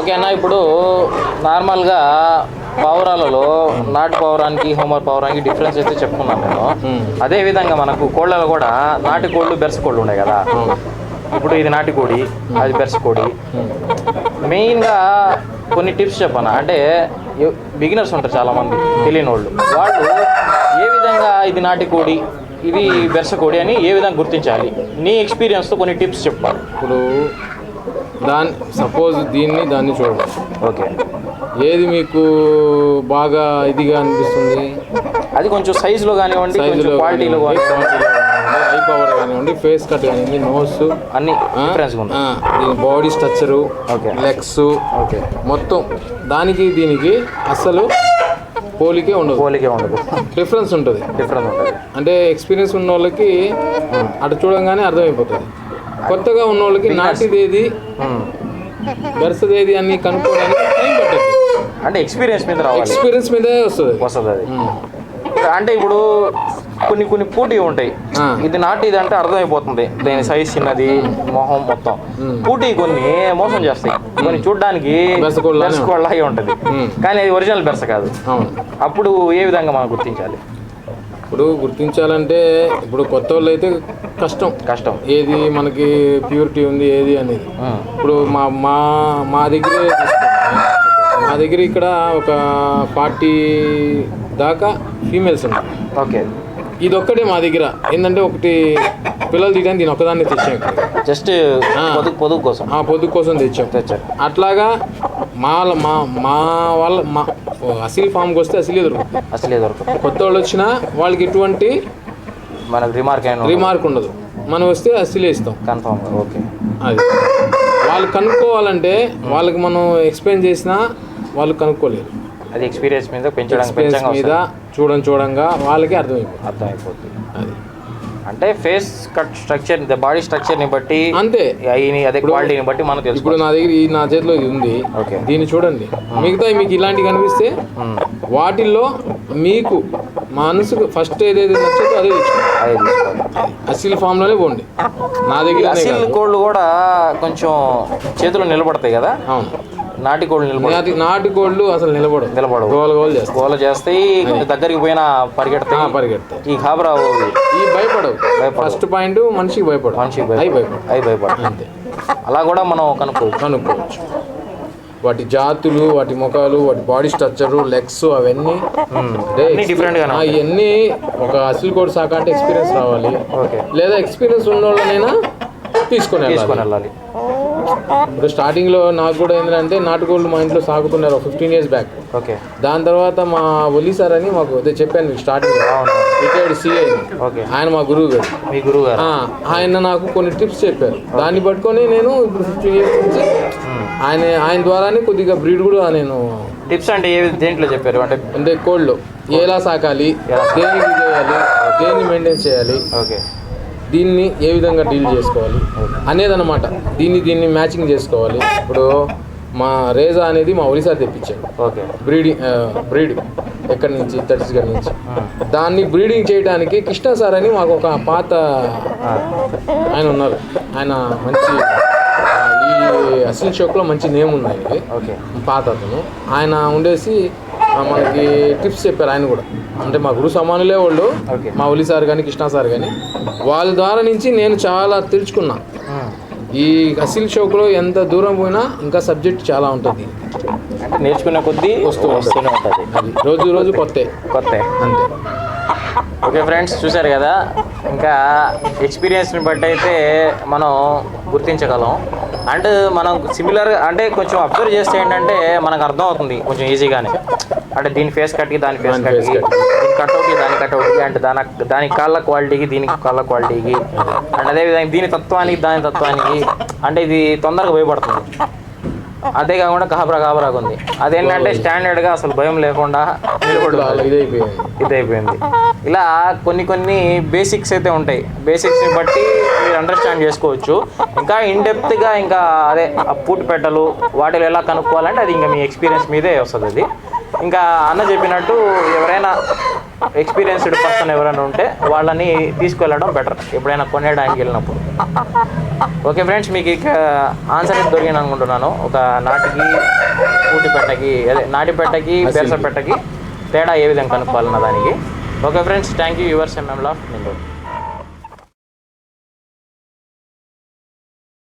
Okay అన్న, ఇప్పుడు నార్మల్గా పావురాలలో నాటు పావురానికి హోమర్ పావురానికి డిఫరెన్స్ అయితే చెప్పుకున్నాను నేను. అదేవిధంగా మనకు కోళ్ళలో కూడా నాటి కోళ్ళు బెర్స కోళ్ళు ఉన్నాయి కదా. ఇప్పుడు ఇది నాటికోడి, అది బెర్స కోడి. మెయిన్గా కొన్ని టిప్స్ చెప్పనా అంటే బిగినర్స్ ఉంటారు చాలామంది తెలియని వాళ్ళు ఏ విధంగా ఇది నాటికోడి ఇది బెర్స కోడి అని ఏ విధంగా గుర్తించాలి? నీ ఎక్స్పీరియన్స్తో కొన్ని టిప్స్ చెప్పాలి. ఇప్పుడు సపోజ్ దాన్ని చూడండి. ఓకే, ఏది మీకు బాగా ఇదిగా అనిపిస్తుంది? అది కొంచెం సైజులో కానివ్వండి, క్వాలిటీలో కానివ్వండి, ఐ పవర్ కానివ్వండి, ఫేస్ కట్ కానివ్వండి, నోస్ అన్ని డిఫరెన్స్ ఉంది. దీని బాడీ స్ట్రక్చరు, లెగ్స్, ఓకే, మొత్తం దీనికి అస్సలు పోలికే ఉండదు. డిఫరెన్స్ ఉంటుంది. అంటే ఎక్స్పీరియన్స్ ఉన్న వాళ్ళకి అటు చూడంగానే అర్థమైపోతుంది. కొత్తగా ఉన్న వాళ్ళకి నాటిదేది బెర్సదేది అన్ని కనుక్కోవడానికి టైం పడుతుంది. అంటే ఎక్స్పీరియన్స్ మీదే వస్తుంది అది. అంటే ఇప్పుడు కొన్ని పూటీ ఉంటాయి. ఇది నాటిది అంటే అర్థమైపోతుంది, దీని సైజ్ చిన్నది, మొహం మొత్తం. పూటీ కొన్ని మోసం చేస్తాయి, కొన్ని చూడడానికి బెర్సకోళ్ళలాగే ఉంటుంది కానీ అది ఒరిజినల్ బెర్స కాదు. అప్పుడు ఏ విధంగా మనం గుర్తించాలి? ఇప్పుడు గుర్తించాలంటే ఇప్పుడు కొత్త వాళ్ళు అయితే కష్టం ఏది మనకి ప్యూరిటీ ఉంది ఏది అనేది. ఇప్పుడు మా దగ్గర ఇక్కడ ఒక 40 దాకా ఫీమేల్స్ ఉన్నాయి. ఓకే, ఇది ఒక్కటే మా దగ్గర ఏంటంటే ఒకటి పిల్లలు తీయడానికి దీని ఒక్కదాన్ని తెచ్చాం. జస్ట్ పొదుగు కోసం తెచ్చాం. అట్లాగా మా అసలు ఫామ్కి వస్తే అసలే దొరకదు. కొత్త వాళ్ళు వచ్చినా వాళ్ళకి ఎటువంటి మనకు రిమార్క్ ఉండదు. మనం వస్తే అసలే ఇస్తాం కన్ఫామ్. ఓకే, అది వాళ్ళు కనుక్కోవాలంటే వాళ్ళకి మనం ఎక్స్ప్లెయిన్ చేసినా వాళ్ళు కనుక్కోలేరు. అది ఎక్స్పీరియన్స్ మీద చూడంగా వాళ్ళకి అర్థమైపోతుంది. అది అంటే ఫేస్ కట్ స్ట్రక్చర్, బాడీ స్ట్రక్చర్ని బట్టి అంతే, అదే క్వాలిటీని బట్టి మనకు తెలుసు. ఇప్పుడు నా చేతిలో ఇది ఉంది, దీన్ని చూడండి. మిగతా మీకు ఇలాంటివి కనిపిస్తే వాటిల్లో మీకు మనసుకు ఫస్ట్ ఏదైతే నచ్చిందో అదే తెచ్చుకోండి. అసలు ఫామ్లోనే పోండి. నా దగ్గర అసలు కోళ్ళు కూడా కొంచెం చేతులు నిలబడతాయి కదా. అవును, నాటి కోళ్ళు అసలు నిలబడవు. గోల చేస్తాయి, దగ్గరికి పోయినా పరిగెడతాయి. ఈ ఘాబరా ఈ భయపడవు. ఫస్ట్ పాయింట్ మనిషికి భయపడవు. అవి భయపడవు అంతే. అలా కూడా మనం కనుక్కోవచ్చు. వాటి జాతులు, వాటి ముఖాలు, వాటి బాడీ స్ట్రక్చరు, లెగ్స్ అవన్నీ డిఫరెంట్ గా. ఇవన్నీ ఒక అసలు కోడి సాక అంటే ఎక్స్పీరియన్స్ రావాలి. లేదా ఎక్స్పీరియన్స్ ఉన్న వాళ్ళనైనా తీసుకొని వెళ్ళాలి. ఇప్పుడు స్టార్టింగ్లో నాకు కూడా ఏంటంటే నాటుకోళ్ళు మా ఇంట్లో సాగుతున్నారు 15 years బ్యాక్. ఓకే, దాని తర్వాత మా ఒలి సార్ అని మాకు చెప్పాను మీకు స్టార్టింగ్, రిటైర్డ్ సిఐ. ఆయన మా గురువు గారు. ఆయన నాకు కొన్ని టిప్స్ చెప్పారు. దాన్ని పట్టుకొని నేను ఇప్పుడు 15 years నుంచి ఆయన ద్వారానే కొద్దిగా బ్రీడ్ కూడా నేను టిప్స్ అంటే దేంట్లో చెప్పారు? అంటే కోళ్ళు ఎలా సాకాలి, దేనికి చేయాలి, దేన్ని మెయింటైన్ చేయాలి, దీన్ని ఏ విధంగా డీల్ చేసుకోవాలి అనేదన్నమాట. దీన్ని మ్యాచింగ్ చేసుకోవాలి. ఇప్పుడు మా రేజా అనేది మా ఒరిస్సా తెప్పించాడు. ఓకే, బ్రీడ్ ఎక్కడి నుంచి, ఛత్తీస్గఢ్ నుంచి. దాన్ని బ్రీడింగ్ చేయడానికి కృష్ణ సార్ అని మాకు ఒక పాత ఆయన ఉన్నారు. ఆయన మంచి ఈ అసలు షోక్లో మంచి నేమ్ ఉన్నాయి. పాత అతను ఆయన ఉండేసి మనకి టిప్స్ చెప్పారు. ఆయన కూడా అంటే మా గురు సమానులే వాళ్ళు. మా ఒలి సార్ కానీ కృష్ణ సార్ కానీ వాళ్ళ ద్వారా నుంచి నేను చాలా తెలుసుకున్నా. ఈ అసిల్ షోక్లో ఎంత దూరం పోయినా ఇంకా సబ్జెక్ట్ చాలా ఉంటుంది. నేర్చుకునే కొద్దీ వస్తూనే ఉంటుంది. అది రోజు కొత్త అంతే. ఓకే ఫ్రెండ్స్, చూసారు కదా. ఇంకా ఎక్స్పీరియన్స్ని బట్టి అయితే మనం గుర్తించగలం. అండ్ మనం సిమిలర్గా అంటే కొంచెం అబ్జర్వ్ చేస్తే ఏంటంటే మనకు అర్థం అవుతుంది కొంచెం ఈజీగానే. అంటే దీని ఫేస్ కట్కి దాని ఫేస్ కట్కి, దీని కట్అవుట్కి దాని కట్అవుట్కి, అంటే దాని కాళ్ళ క్వాలిటీకి దీనికి కాళ్ళ క్వాలిటీకి, అండ్ అదేవిధంగా దీని తత్వానికి దాని తత్వానికి. అంటే ఇది తొందరగా భయపడుతుంది. అదే కాకుండా గాబరాగా ఉంది. అదేంటంటే స్టాండర్డ్గా అసలు భయం లేకుండా ఇదైపోయింది. ఇలా కొన్ని బేసిక్స్ అయితే ఉంటాయి. బేసిక్స్ని బట్టి మీరు అండర్స్టాండ్ చేసుకోవచ్చు. ఇంకా ఇన్డెప్త్గా ఇంకా అదే పూట పెట్టలు వాటిలో ఎలా కనుక్కోవాలంటే అది ఇంకా మీ ఎక్స్పీరియన్స్ మీదే వస్తుంది. అది ఇంకా అన్న చెప్పినట్టు ఎవరైనా ఎక్స్పీరియన్స్డ్ పర్సన్ ఎవరైనా ఉంటే వాళ్ళని తీసుకెళ్ళడం బెటర్ ఎప్పుడైనా కొనేయడానికి వెళ్ళినప్పుడు. ఓకే ఫ్రెండ్స్, మీకు ఇక ఆన్సర్ అయితే దొరికింది అనుకుంటున్నాను. ఒక నాటికి ఊటి పెట్టకి అదే నాటి పెట్టకి బెరస పెట్టకి తేడా ఏ విధంగా కనుక్కోవాలన్న దానికి. Okay friends, thank you. Yours MM laugh నిండు.